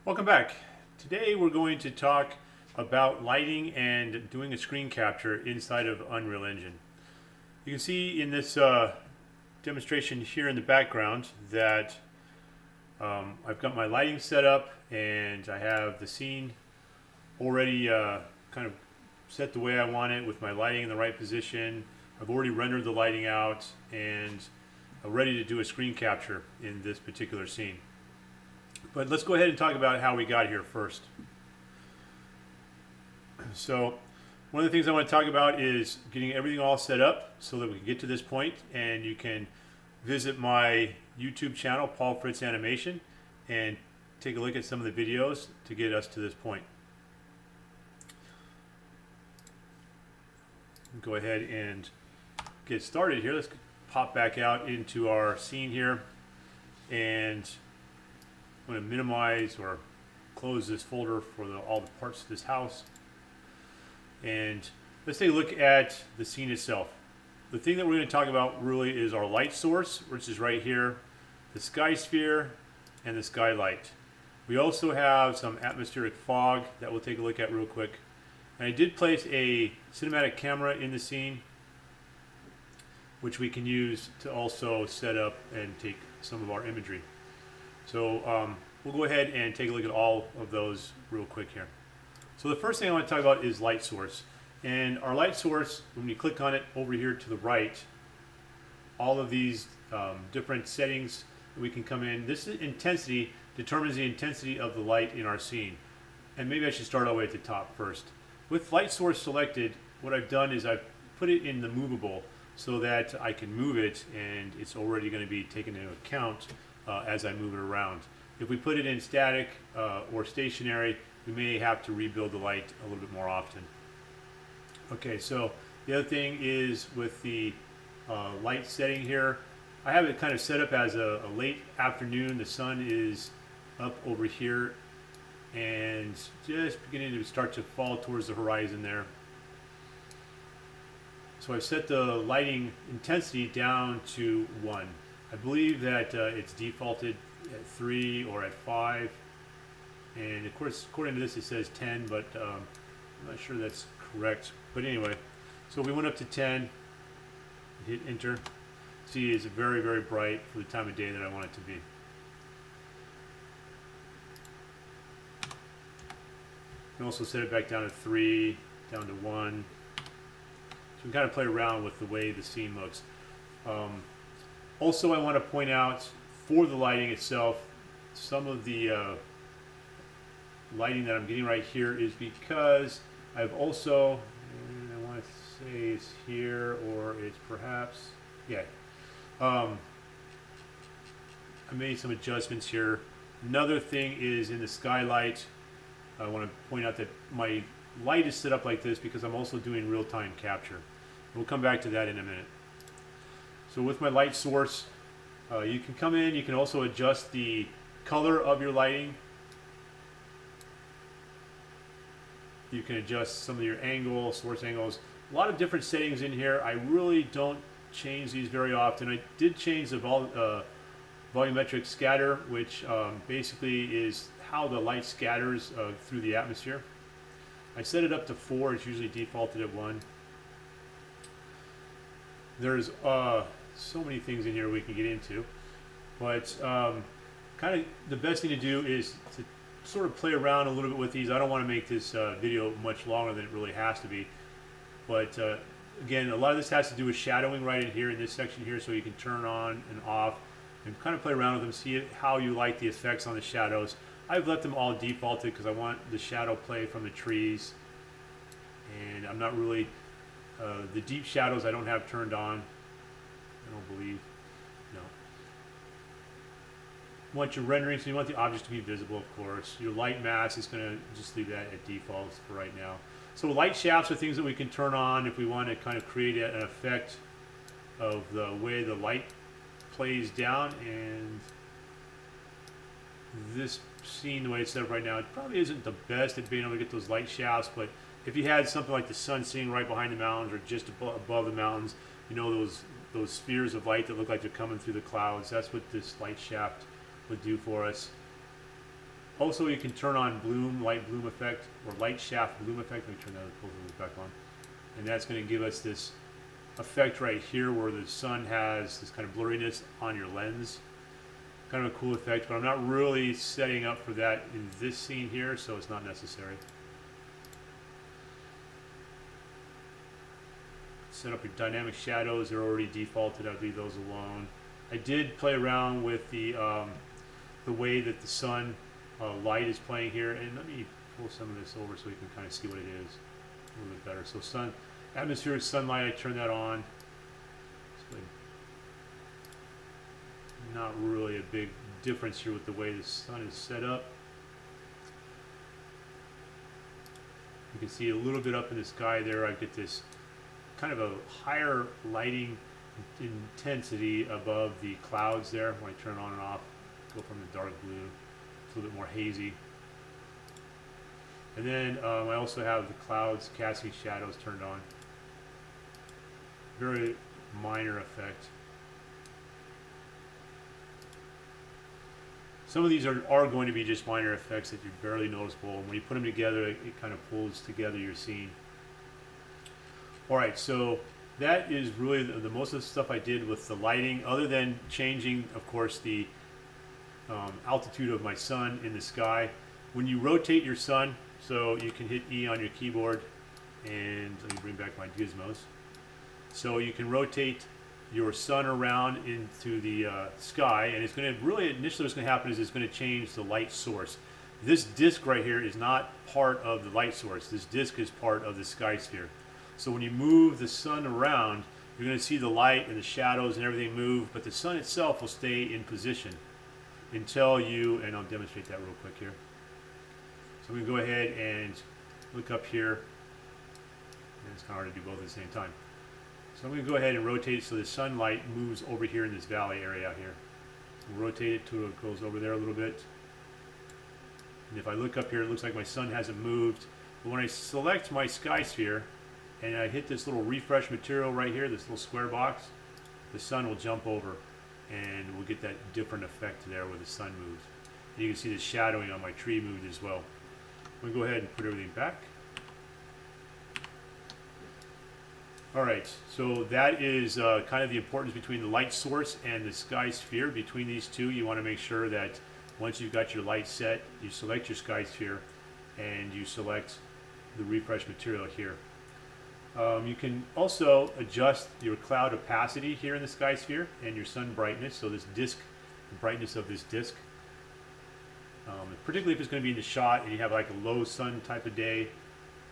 Welcome back. Today we're going to talk about lighting and doing a screen capture inside of Unreal Engine. You can see in this demonstration here in the background that I've got my lighting set up and I have the scene already kind of set the way I want it with my lighting in the right position. I've already rendered the lighting out and I'm ready to do a screen capture in this particular scene. But let's go ahead and talk about how we got here first. So one of the things I want to talk about is getting everything all set up so that we can get to this point, and you can visit my YouTube channel, Paul Fritz Animation, and take a look at some of the videos to get us to this point. Go ahead and get started here. Let's pop back out into our scene here, and I'm going to minimize or close this folder for all the parts of this house. And let's take a look at the scene itself. The thing that we're going to talk about really is our light source, which is right here, the sky sphere, and the skylight. We also have some atmospheric fog that we'll take a look at real quick. And I did place a cinematic camera in the scene, which we can use to also set up and take some of our imagery. So we'll go ahead and take a look at all of those real quick here. So the first thing I want to talk about is light source. And our light source, when you click on it over here to the right, all of these different settings that we can come in. This intensity determines the intensity of the light in our scene. And maybe I should start all the way at the top first. With light source selected, what I've done is I've put it in the movable so that I can move it and it's already going to be taken into account as I move it around. If we put it in static or stationary, we may have to rebuild the light a little bit more often. Okay, so the other thing is with the light setting here, I have it kind of set up as a late afternoon. The sun is up over here and just beginning to start to fall towards the horizon there. So I've set the lighting intensity down to 1. I believe that it's defaulted at 3 or at 5, and of course according to this it says 10, but I'm not sure that's correct. But anyway, so we went up to 10, hit enter. See, it's very, very bright for the time of day that I want it to be. You can also set it back down to 3, down to 1. So we can kind of play around with the way the scene looks. Also, I want to point out for the lighting itself, some of the lighting that I'm getting right here is because I've also, I want to say it's here or it's perhaps, yeah. I made some adjustments here. Another thing is in the skylight, I want to point out that my light is set up like this because I'm also doing real-time capture. We'll come back to that in a minute. So with my light source, you can come in, you can also adjust the color of your lighting. You can adjust some of your angle, source angles. A lot of different settings in here. I really don't change these very often. I did change the volumetric scatter, which basically is how the light scatters through the atmosphere. I set it up to 4, it's usually defaulted at 1. There's so many things in here we can get into, but kind of the best thing to do is to sort of play around a little bit with these. I don't want to make this video much longer than it really has to be, but again, a lot of this has to do with shadowing right in here in this section here, so you can turn on and off and kind of play around with them, see how you like the effects on the shadows. I've left them all defaulted because I want the shadow play from the trees, and I'm not really the deep shadows I don't have turned on. I don't believe. No. You want your rendering, so you want the objects to be visible, of course. Your light mask is going to just leave that at default for right now. So light shafts are things that we can turn on if we want to kind of create an effect of the way the light plays down. And this scene, the way it's set up right now, it probably isn't the best at being able to get those light shafts, but if you had something like the sun sitting right behind the mountains or just above the mountains, you know, those spheres of light that look like they're coming through the clouds, that's what this light shaft would do for us. Also, you can turn on bloom, light bloom effect, or light shaft bloom effect. Let me turn that back on. And that's going to give us this effect right here where the sun has this kind of blurriness on your lens. Kind of a cool effect, but I'm not really setting up for that in this scene here, so it's not necessary. Set up your dynamic shadows. They're already defaulted. I'll leave those alone. I did play around with the way that the sun light is playing here, and let me pull some of this over so you can kind of see what it is a little bit better. So atmospheric sunlight, I turn that on. So not really a big difference here with the way the sun is set up. You can see a little bit up in the sky there. I get this kind of a higher lighting intensity above the clouds there when I turn on and off. Go from the dark blue to a little bit more hazy. And then I also have the clouds casting shadows turned on. Very minor effect. Some of these are going to be just minor effects that are barely noticeable. And when you put them together, it kind of pulls together your scene. Alright, so that is really the most of the stuff I did with the lighting, other than changing, of course, the altitude of my sun in the sky. When you rotate your sun, so you can hit E on your keyboard, and let me bring back my gizmos. So you can rotate your sun around into the sky, and it's going to really, initially what's going to happen is it's going to change the light source. This disk right here is not part of the light source. This disk is part of the sky sphere. So when you move the sun around, you're going to see the light and the shadows and everything move, but the sun itself will stay in position until you, and I'll demonstrate that real quick here. So we can go ahead and look up here, and it's kind of hard to do both at the same time. So I'm going to go ahead and rotate it so the sunlight moves over here in this valley area out here. We'll rotate it till it goes over there a little bit. And if I look up here, it looks like my sun hasn't moved. But when I select my sky sphere, and I hit this little refresh material right here, this little square box, the sun will jump over, and we'll get that different effect there where the sun moves. And you can see the shadowing on my tree moved as well. I'm going to go ahead and put everything back. Alright, so that is kind of the importance between the light source and the sky sphere. Between these two, you want to make sure that once you've got your light set, you select your sky sphere, and you select the refresh material here. You can also adjust your cloud opacity here in the sky sphere and your sun brightness, so this disk, the brightness of this disk. Particularly if it's going to be in the shot and you have like a low sun type of day,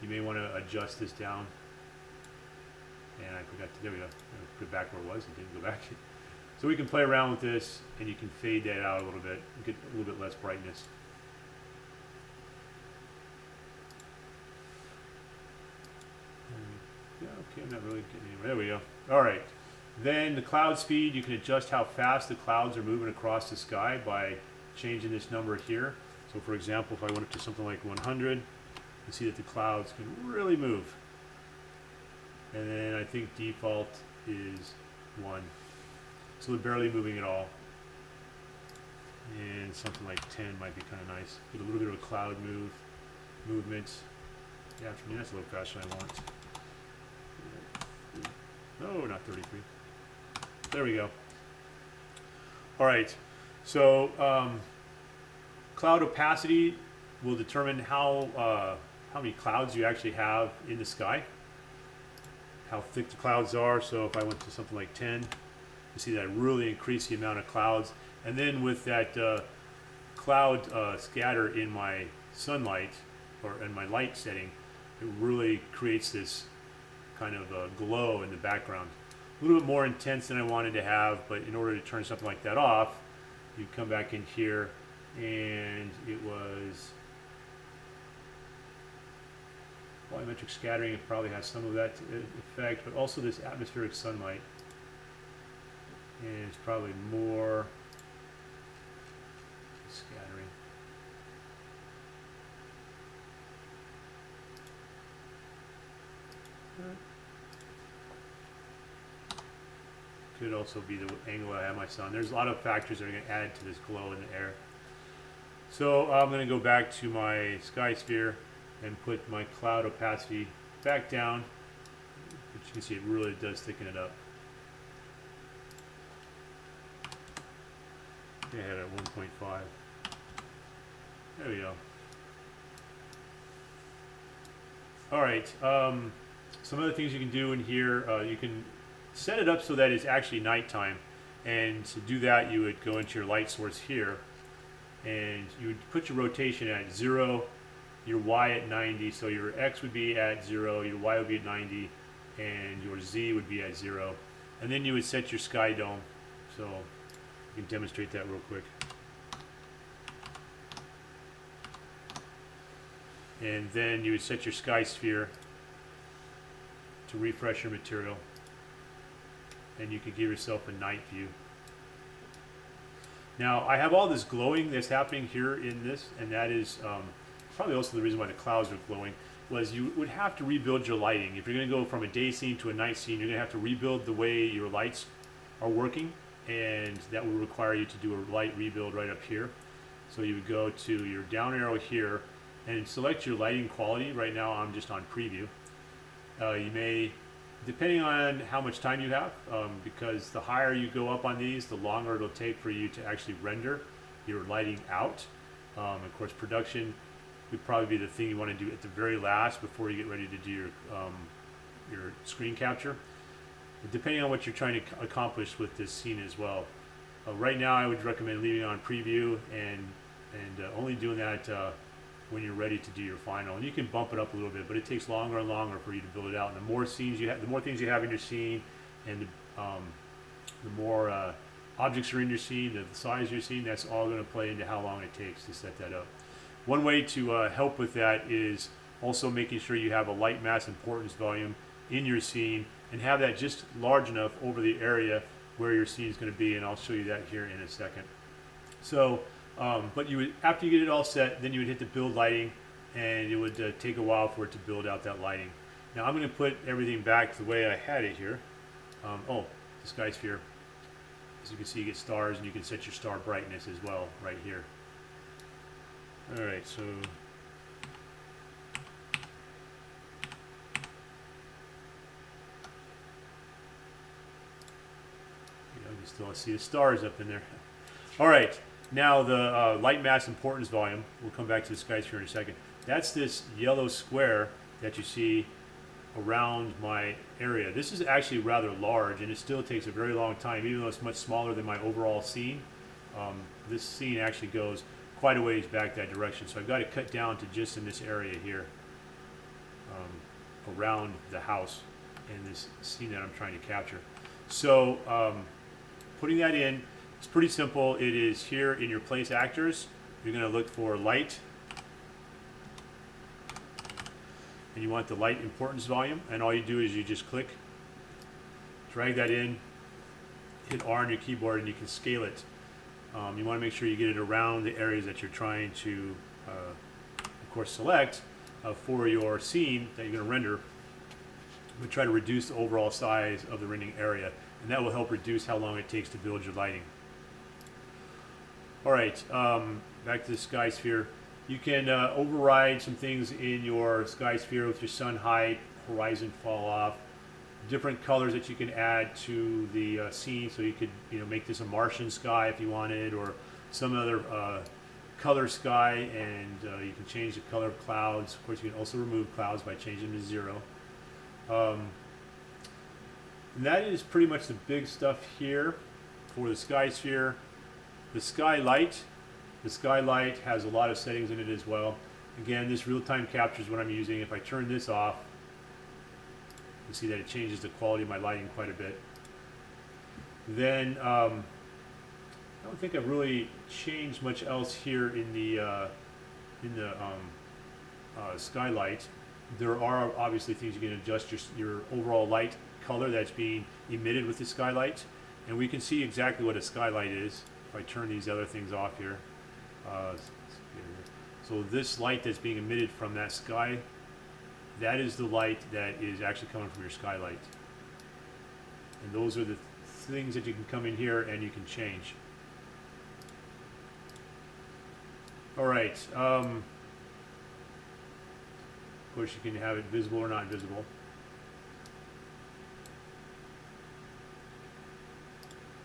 you may want to adjust this down. And I forgot to, there we go, put it back where it was, it didn't go back. So we can play around with this, and you can fade that out a little bit, get a little bit less brightness. Yeah, okay, I'm not really getting anywhere. There we go. All right. Then the cloud speed, you can adjust how fast the clouds are moving across the sky by changing this number here. So for example, if I went up to something like 100, you can see that the clouds can really move. And then I think default is 1. So they're barely moving at all. And something like 10 might be kind of nice. Get a little bit of a cloud movement. Yeah, for me that's a little faster than I want. No, not 33. There we go. All right. So cloud opacity will determine how many clouds you actually have in the sky, how thick the clouds are. So if I went to something like 10, you see that I really increase the amount of clouds. And then with that cloud scatter in my sunlight or in my light setting, it really creates this kind of glow in the background. A little bit more intense than I wanted to have, but in order to turn something like that off, you come back in here, and it was volumetric scattering. It probably has some of that effect, but also this atmospheric sunlight, and it's probably more scattering. Could also be the angle I have my sun. There's a lot of factors that are going to add to this glow in the air. So I'm going to go back to my sky sphere and put my cloud opacity back down. But you can see it really does thicken it up. I had it at 1.5. There we go. All right. Some other things you can do in here, you can set it up so that it's actually nighttime. And to do that, you would go into your light source here, and you would put your rotation at 0, your Y at 90. So your X would be at 0, your Y would be at 90, and your Z would be at 0. And then you would set your sky dome. So you can demonstrate that real quick. And then you would set your sky sphere to refresh your material. And you could give yourself a night view. Now, I have all this glowing that's happening here in this, and that is probably also the reason why the clouds are glowing, was you would have to rebuild your lighting. If you're going to go from a day scene to a night scene, you're going to have to rebuild the way your lights are working, and that will require you to do a light rebuild right up here. So you would go to your down arrow here and select your lighting quality. Right now I'm just on preview. You may, depending on how much time you have, because the higher you go up on these, the longer it'll take for you to actually render your lighting out. Of course, production would probably be the thing you want to do at the very last before you get ready to do your screen capture, depending on what you're trying to accomplish with this scene as well. Right now, I would recommend leaving on preview and only doing that when you're ready to do your final. And you can bump it up a little bit, but it takes longer and longer for you to build it out. And the more scenes you have, the more things you have in your scene, and the more objects are in your scene, the size of your scene, that's all going to play into how long it takes to set that up. One way to help with that is also making sure you have a light mass importance volume in your scene, and have that just large enough over the area where your scene is going to be, and I'll show you that here in a second. So, but you would, after you get it all set, then you would hit the build lighting, and it would take a while for it to build out that lighting. Now I'm going to put everything back the way I had it here. Oh, the sky sphere. As you can see, you get stars, and you can set your star brightness as well right here. All right, so you still see the stars up in there. All right, now the light mass importance volume. We'll come back to the sky sphere in a second. That's this yellow square that you see around my area. This is actually rather large, and it still takes a very long time, even though it's much smaller than my overall scene. This scene actually goes quite a ways back that direction, so I've got to cut down to just in this area here, around the house in this scene that I'm trying to capture. So putting that in, it's pretty simple. It is here in your place actors. You're going to look for light, and you want the light importance volume, and all you do is you just click, drag that in, hit R on your keyboard, and you can scale it. You want to make sure you get it around the areas that you're trying to, of course, select for your scene that you're going to render. We try to reduce the overall size of the rendering area, and that will help reduce how long it takes to build your lighting. All right, back to the sky sphere. You can override some things in your sky sphere with your sun height, horizon fall off, different colors that you can add to the scene. So you could, make this a Martian sky if you wanted, or some other color sky, and you can change the color of clouds. Of course, you can also remove clouds by changing them to 0. And that is pretty much the big stuff here for the sky sphere. The skylight has a lot of settings in it as well. Again, this real-time capture is what I'm using. If I turn this off, you see that it changes the quality of my lighting quite a bit. Then I don't think I've really changed much else here in the skylight. There are obviously things you can adjust your overall light color that's being emitted with the skylight, and we can see exactly what a skylight is if I turn these other things off here. So this light that's being emitted from that sky, that is the light that is actually coming from your skylight. And those are the things that you can come in here and you can change. All right. Of course, you can have it visible or not visible.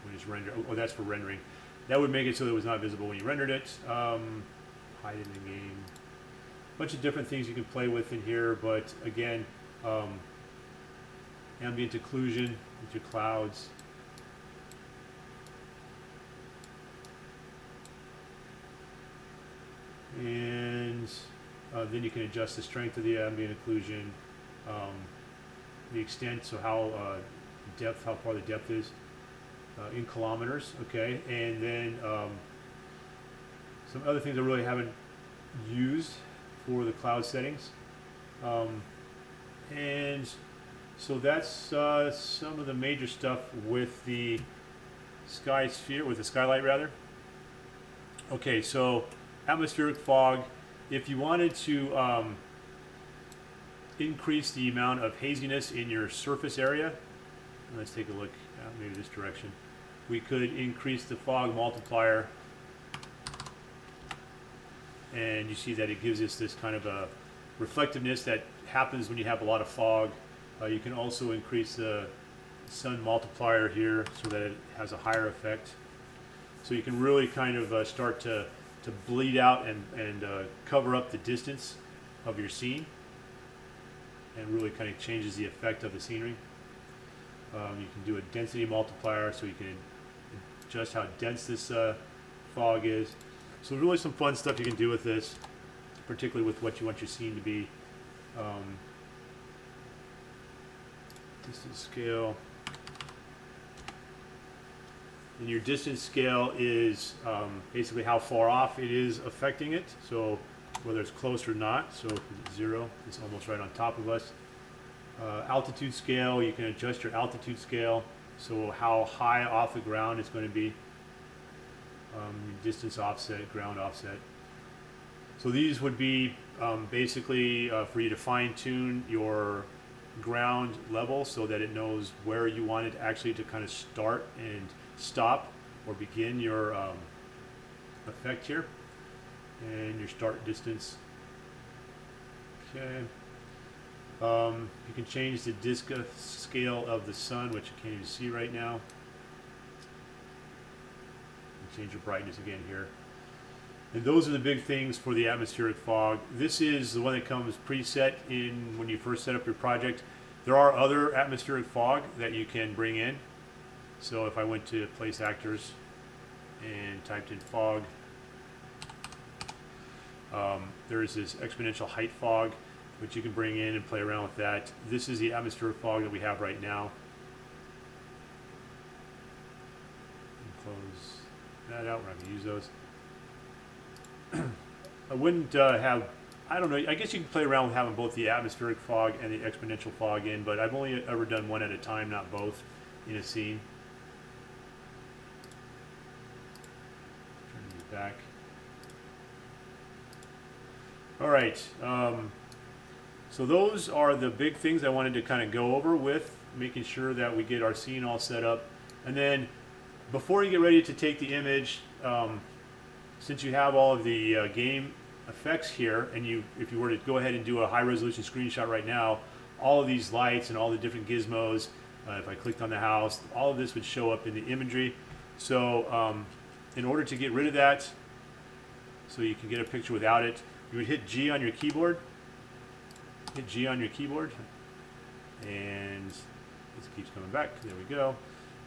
When it's rendered. Oh, that's for rendering. That would make it so that it was not visible when you rendered it. Hide in the game. Bunch of different things you can play with in here, but again, ambient occlusion with your clouds. And then you can adjust the strength of the ambient occlusion, the extent, so how depth, how far the depth is in kilometers. Okay, and then some other things I really haven't used for the cloud settings, and so that's some of the major stuff with the with the skylight rather. Okay, so atmospheric fog. If you wanted to increase the amount of haziness in your surface area, let's take a look maybe this direction. We could increase the fog multiplier, and you see that it gives us this kind of a reflectiveness that happens when you have a lot of fog. You can also increase the sun multiplier here so that it has a higher effect. So you can really kind of start to bleed out and cover up the distance of your scene, and really kind of changes the effect of the scenery. You can do a density multiplier, so you can adjust how dense this fog is. So really some fun stuff you can do with this, particularly with what you want your scene to be. Distance scale. And your distance scale is basically how far off it is affecting it. So whether it's close or not. So if it's 0, it's almost right on top of us. Altitude scale, you can adjust your altitude scale. So how high off the ground it's going to be. Distance offset, ground offset. So these would be basically for you to fine tune your ground level so that it knows where you want it actually to kind of start and stop or begin your effect here, and your start distance. Okay. You can change the Diska scale of the sun, which you can't even see right now. And change your brightness again here. And those are the big things for the atmospheric fog. This is the one that comes preset in when you first set up your project. There are other atmospheric fog that you can bring in. So if I went to place actors and typed in fog, there is this exponential height fog, which you can bring in and play around with that. This is the atmospheric fog that we have right now. And close that out. We're not going to use those. I wouldn't have, I don't know, I guess you can play around with having both the atmospheric fog and the exponential fog in, but I've only ever done one at a time, not both, in a scene. Turn these back. All right, so those are the big things I wanted to kind of go over with, making sure that we get our scene all set up. And then before you get ready to take the image, since you have all of the game effects here, and if you were to go ahead and do a high resolution screenshot right now, all of these lights and all the different gizmos, if I clicked on the house, all of this would show up in the imagery. So in order to get rid of that, so you can get a picture without it, you would hit G on your keyboard. Hit G on your keyboard, and this keeps coming back. There we go.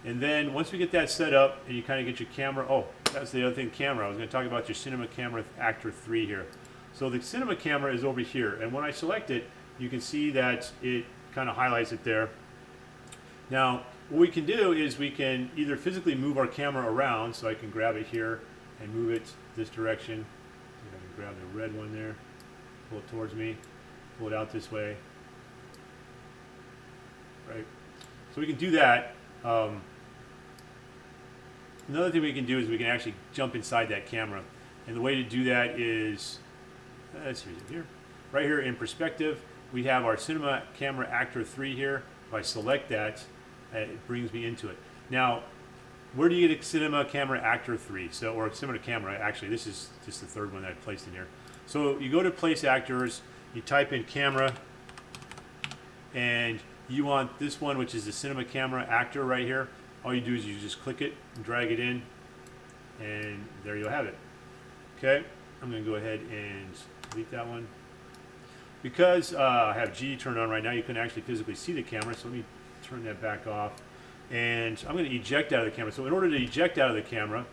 And then once we get that set up and you kind of get your camera, oh, that's the other thing, camera. I was going to talk about your Cinema Camera Actor 3 here. So the Cinema Camera is over here, and when I select it, you can see that it kind of highlights it there. Now, what we can do is we can either physically move our camera around, so I can grab it here and move it this direction. I can grab the red one there, pull it towards me, pull it out this way. Right? So we can do that. Another thing we can do is we can actually jump inside that camera, and the way to do that is, let's see here, right here in perspective, we have our Cinema Camera Actor 3 here. If I select that, it brings me into it. Now, where do you get a Cinema Camera Actor 3? So, or Cinema Camera, actually, this is just the third one that I placed in here. So you go to Place Actors, you type in Camera, and you want this one, which is the Cinema Camera Actor right here. All you do is you just click it and drag it in, and there you'll have it. Okay, I'm going to go ahead and delete that one. Because I have G turned on right now, you can actually physically see the camera, so let me turn that back off. And I'm going to eject out of the camera. So in order to eject out of the camera,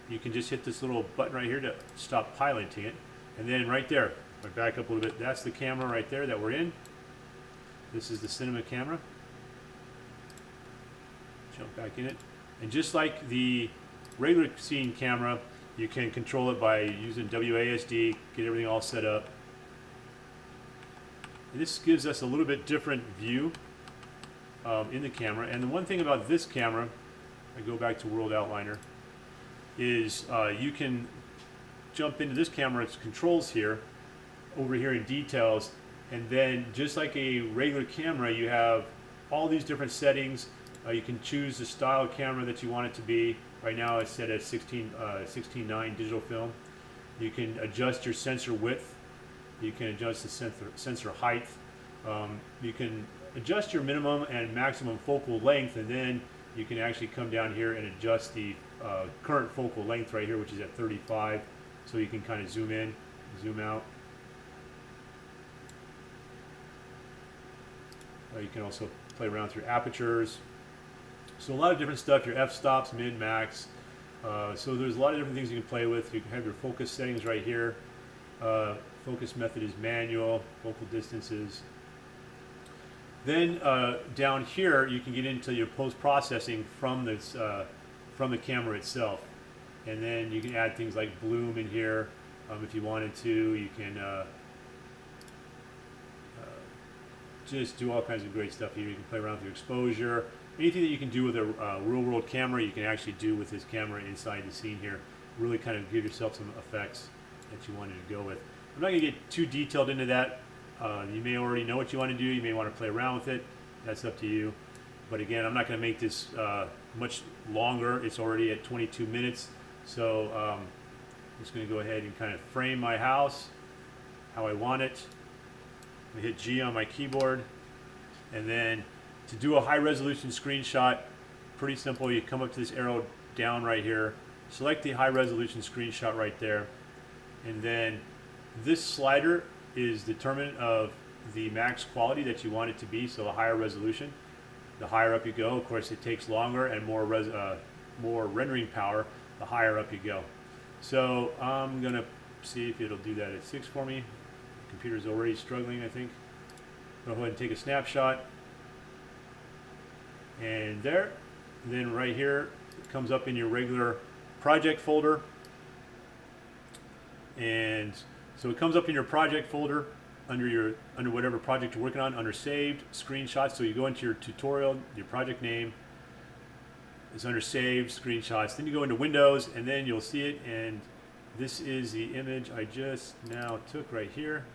you can just hit this little button right here to stop piloting it. And then right there, if I back up a little bit, that's the camera right there that we're in. This is the cinema camera. Jump back in it. And just like the regular scene camera, you can control it by using WASD, get everything all set up. And this gives us a little bit different view in the camera. And the one thing about this camera, I go back to World Outliner, is you can jump into this camera's controls here, over here in details, and then just like a regular camera, you have all these different settings. You can choose the style of camera that you want it to be. Right now it's set at 16:9 digital film. You can adjust your sensor width. You can adjust the sensor height. You can adjust your minimum and maximum focal length, and then you can actually come down here and adjust the current focal length right here, which is at 35. So you can kind of zoom in, zoom out. You can also play around with your apertures. So a lot of different stuff, your f-stops, min, max. So there's a lot of different things you can play with. You can have your focus settings right here. Focus method is manual, focal distances. Then down here, you can get into your post-processing from this from the camera itself. And then you can add things like bloom in here if you wanted to. You can just do all kinds of great stuff here. You can play around with your exposure. Anything that you can do with a real-world camera, you can actually do with this camera inside the scene here. Really kind of give yourself some effects that you wanted to go with. I'm not going to get too detailed into that. You may already know what you want to do. You may want to play around with it. That's up to you. But again, I'm not going to make this much longer. It's already at 22 minutes. So I'm just going to go ahead and kind of frame my house how I want it. I'm going to hit G on my keyboard. And then to do a high resolution screenshot, pretty simple. You come up to this arrow down right here, select the high resolution screenshot right there, and then this slider is determinant of the max quality that you want it to be. So the higher resolution, the higher up you go. Of course, it takes longer and more rendering power the higher up you go. So I'm gonna see if it'll do that at 6 for me. The computer's already struggling, I think. Go ahead and take a snapshot. And there, and then right here, it comes up in your regular project folder. And so it comes up in your project folder under whatever project you're working on, under saved screenshots. So you go into your tutorial, your project name, it's under saved screenshots. Then you go into Windows, and then you'll see it. And this is the image I just now took right here.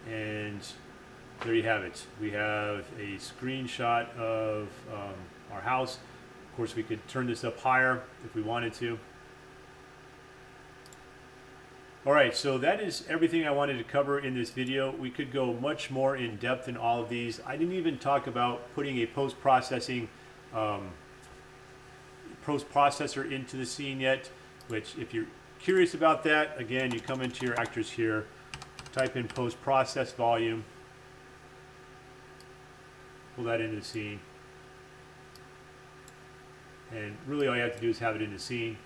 And there you have it. We have a screenshot of our house. Of course, we could turn this up higher if we wanted to. All right, so that is everything I wanted to cover in this video. We could go much more in depth in all of these. I didn't even talk about putting a post-processor into the scene yet, which if you're curious about that, again, you come into your actors here, type in post-process volume, pull that into the scene. And really all you have to do is have it in the scene.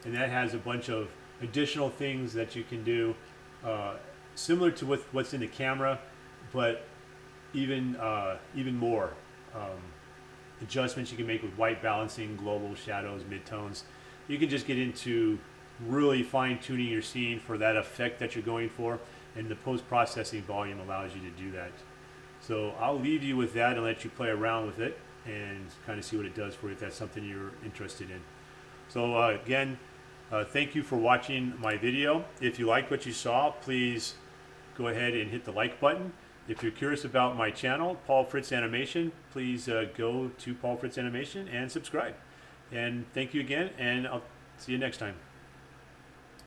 And that has a bunch of additional things that you can do, similar to what's in the camera, but even more. Adjustments you can make with white balancing, global, shadows, midtones. You can just get into really fine-tuning your scene for that effect that you're going for, and the post-processing volume allows you to do that. So I'll leave you with that and let you play around with it and kind of see what it does for you if that's something you're interested in. So again, thank you for watching my video. If you liked what you saw, please go ahead and hit the like button. If you're curious about my channel, Paul Fritz Animation, please go to Paul Fritz Animation and subscribe. And thank you again, and I'll see you next time.